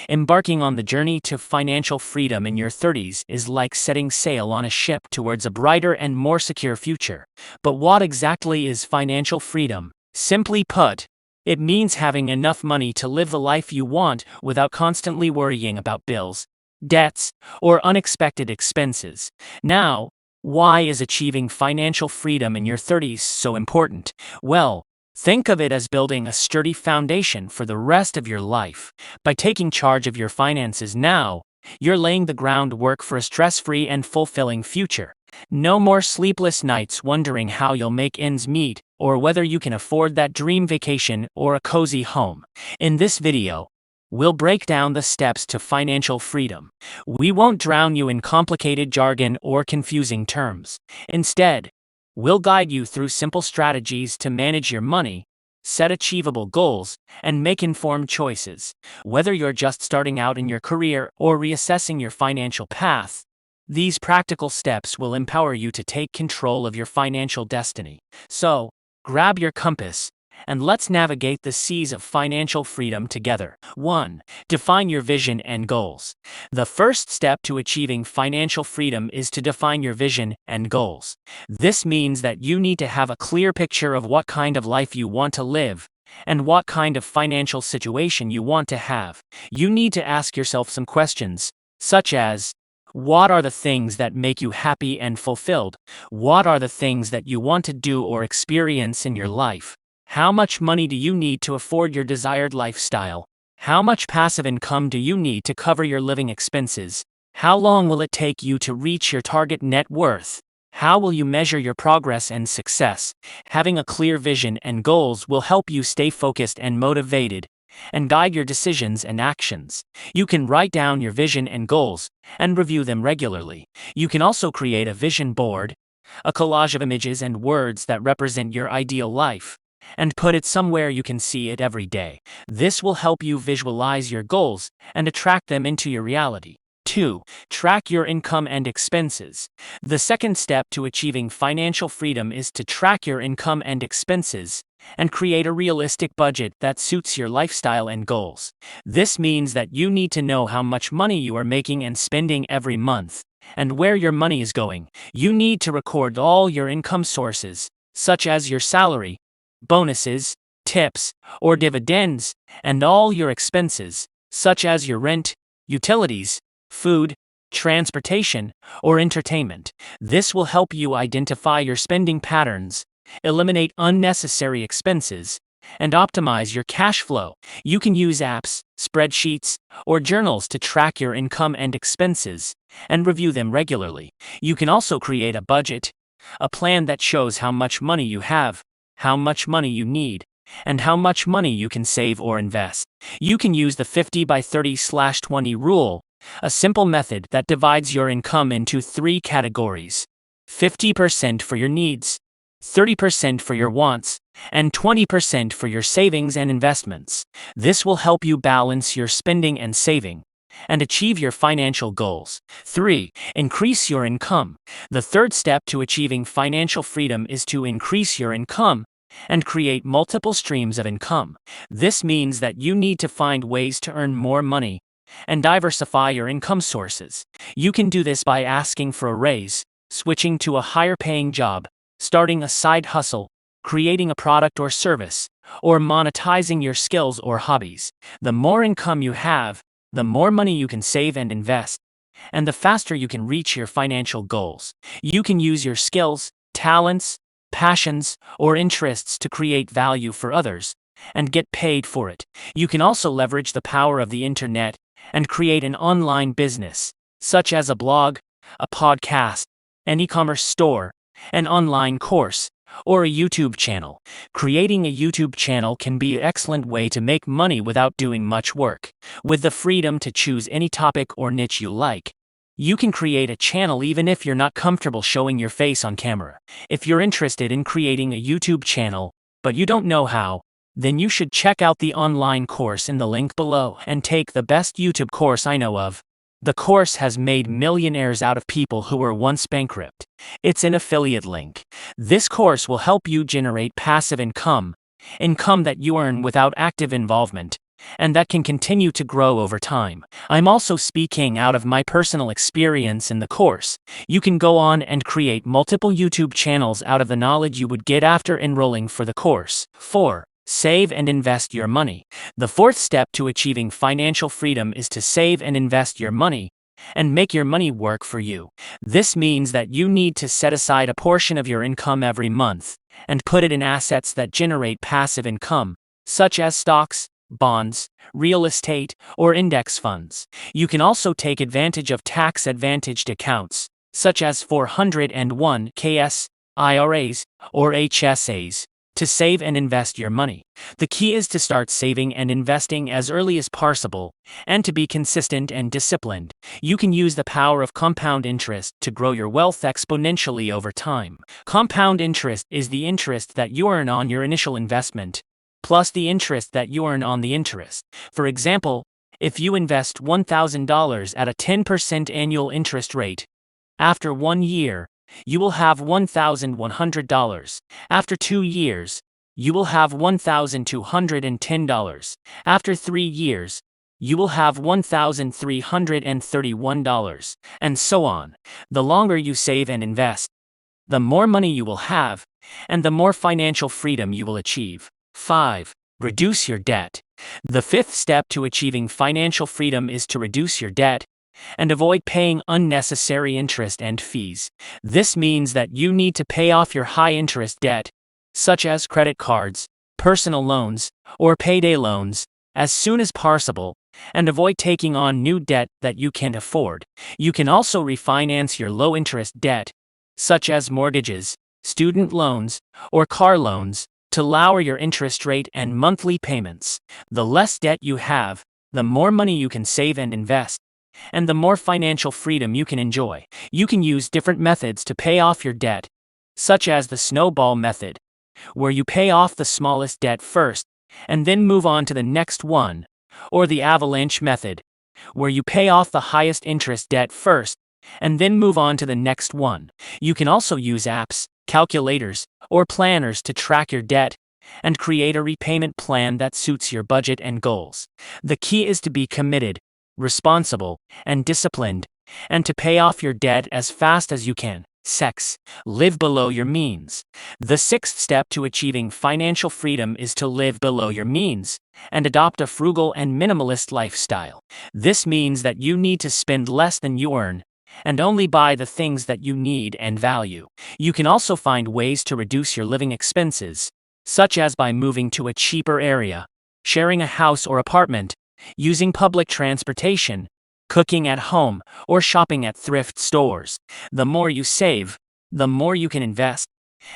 Embarking on the journey to financial freedom in your 30s is like setting sail on a ship towards a brighter and more secure future. But what exactly is financial freedom? Simply put, it means having enough money to live the life you want without constantly worrying about bills, debts, or unexpected expenses. Now, why is achieving financial freedom in your 30s so important? Well, think of it as building a sturdy foundation for the rest of your life. By taking charge of your finances now, you're laying the groundwork for a stress-free and fulfilling future. No more sleepless nights wondering how you'll make ends meet or whether you can afford that dream vacation or a cozy home. In this video, we'll break down the steps to financial freedom. We won't drown you in complicated jargon or confusing terms. Instead, we'll guide you through simple strategies to manage your money, set achievable goals, and make informed choices. Whether you're just starting out in your career or reassessing your financial path, these practical steps will empower you to take control of your financial destiny. So, grab your compass, and let's navigate the seas of financial freedom together. 1. Define your vision and goals. The first step to achieving financial freedom is to define your vision and goals. This means that you need to have a clear picture of what kind of life you want to live and what kind of financial situation you want to have. You need to ask yourself some questions, such as, what are the things that make you happy and fulfilled? What are the things that you want to do or experience in your life? How much money do you need to afford your desired lifestyle? How much passive income do you need to cover your living expenses? How long will it take you to reach your target net worth? How will you measure your progress and success? Having a clear vision and goals will help you stay focused and motivated, and guide your decisions and actions. You can write down your vision and goals and review them regularly. You can also create a vision board, a collage of images and words that represent your ideal life, and put it somewhere you can see it every day. This will help you visualize your goals and attract them into your reality. 2. Track your income and expenses. The second step to achieving financial freedom is to track your income and expenses and create a realistic budget that suits your lifestyle and goals. This means that you need to know how much money you are making and spending every month, and where your money is going. You need to record all your income sources, such as your salary, bonuses, tips, or dividends, and all your expenses, such as your rent, utilities, food, transportation, or entertainment. This will help you identify your spending patterns, eliminate unnecessary expenses, and optimize your cash flow. You can use apps, spreadsheets, or journals to track your income and expenses and review them regularly. You can also create a budget, a plan that shows how much money you have, how much money you need, and how much money you can save or invest. You can use the 50/30/20 rule, a simple method that divides your income into 3 categories: 50% for your needs, 30% for your wants, and 20% for your savings and investments. This will help you balance your spending and saving and achieve your financial goals. 3. Increase your income. The third step to achieving financial freedom is to increase your income and create multiple streams of income. This means that you need to find ways to earn more money and diversify your income sources. You can do this by asking for a raise, switching to a higher-paying job, starting a side hustle, creating a product or service, or monetizing your skills or hobbies. The more income you have, the more money you can save and invest, and the faster you can reach your financial goals. You can use your skills, talents, passions, or interests to create value for others and get paid for it. You can also leverage the power of the internet and create an online business, such as a blog, a podcast, an e-commerce store, an online course, or a YouTube channel. Creating a YouTube channel can be an excellent way to make money without doing much work. With the freedom to choose any topic or niche you like, you can create a channel even if you're not comfortable showing your face on camera. If you're interested in creating a YouTube channel, but you don't know how, then you should check out the online course in the link below and take the best YouTube course I know of. The course has made millionaires out of people who were once bankrupt. It's an affiliate link. This course will help you generate passive income that you earn without active involvement, and that can continue to grow over time. I'm also speaking out of my personal experience in the course. You can go on and create multiple YouTube channels out of the knowledge you would get after enrolling for the course. 4. Save and invest your money. The fourth step to achieving financial freedom is to save and invest your money and make your money work for you. This means that you need to set aside a portion of your income every month and put it in assets that generate passive income, such as stocks, bonds, real estate, or index funds. You can also take advantage of tax-advantaged accounts, such as 401(k)s, IRAs, or HSAs, to save and invest your money. The key is to start saving and investing as early as possible, and to be consistent and disciplined. You can use the power of compound interest to grow your wealth exponentially over time. Compound interest is the interest that you earn on your initial investment, plus the interest that you earn on the interest. For example, if you invest $1,000 at a 10% annual interest rate, after 1 year, you will have $1,100. After 2 years, you will have $1,210. After 3 years, you will have $1,331, and so on. The longer you save and invest, the more money you will have, and the more financial freedom you will achieve. 5. Reduce your debt. The fifth step to achieving financial freedom is to reduce your debt and avoid paying unnecessary interest and fees. This means that you need to pay off your high-interest debt, such as credit cards, personal loans, or payday loans, as soon as possible, and avoid taking on new debt that you can't afford. You can also refinance your low-interest debt, such as mortgages, student loans, or car loans, to lower your interest rate and monthly payments. The less debt you have, the more money you can save and invest, and the more financial freedom you can enjoy. You can use different methods to pay off your debt, such as the snowball method, where you pay off the smallest debt first, and then move on to the next one, or the avalanche method, where you pay off the highest interest debt first, and then move on to the next one. You can also use apps, calculators, or planners to track your debt and create a repayment plan that suits your budget and goals. The key is to be committed, responsible, and disciplined, and to pay off your debt as fast as you can. 6. Live below your means. The sixth step to achieving financial freedom is to live below your means and adopt a frugal and minimalist lifestyle. This means that you need to spend less than you earn and only buy the things that you need and value. You can also find ways to reduce your living expenses, such as by moving to a cheaper area, sharing a house or apartment, using public transportation, cooking at home, or shopping at thrift stores. The more you save, the more you can invest,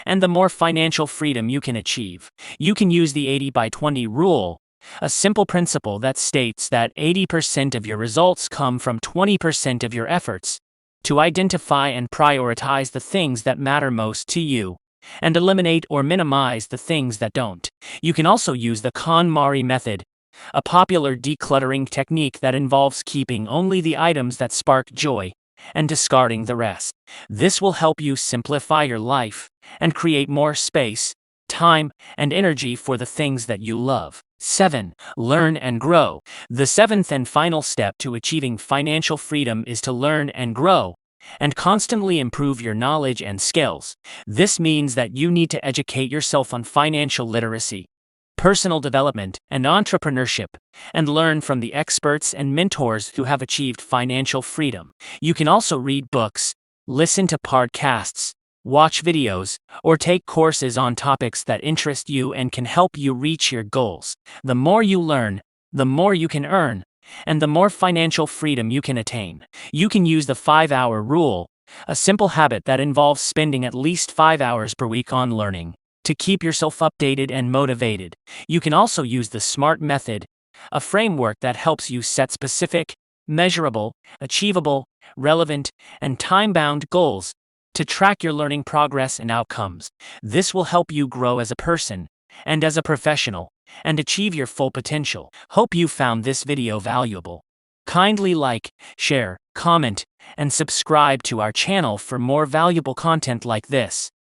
and the more financial freedom you can achieve. You can use the 80/20 rule, a simple principle that states that 80% of your results come from 20% of your efforts, to identify and prioritize the things that matter most to you, and eliminate or minimize the things that don't. You can also use the KonMari method, a popular decluttering technique that involves keeping only the items that spark joy and discarding the rest. This will help you simplify your life and create more space, time, and energy for the things that you love. 7. Learn and grow. The seventh and final step to achieving financial freedom is to learn and grow, and constantly improve your knowledge and skills. This means that you need to educate yourself on financial literacy, personal development, and entrepreneurship, and learn from the experts and mentors who have achieved financial freedom. You can also read books, listen to podcasts, watch videos, or take courses on topics that interest you and can help you reach your goals. The more you learn, the more you can earn, and the more financial freedom you can attain. You can use the 5-hour rule, a simple habit that involves spending at least 5 hours per week on learning, to keep yourself updated and motivated. You can also use the SMART method, a framework that helps you set specific, measurable, achievable, relevant, and time-bound goals to track your learning progress and outcomes. This will help you grow as a person and as a professional and achieve your full potential. Hope you found this video valuable. Kindly like, share, comment, and subscribe to our channel for more valuable content like this.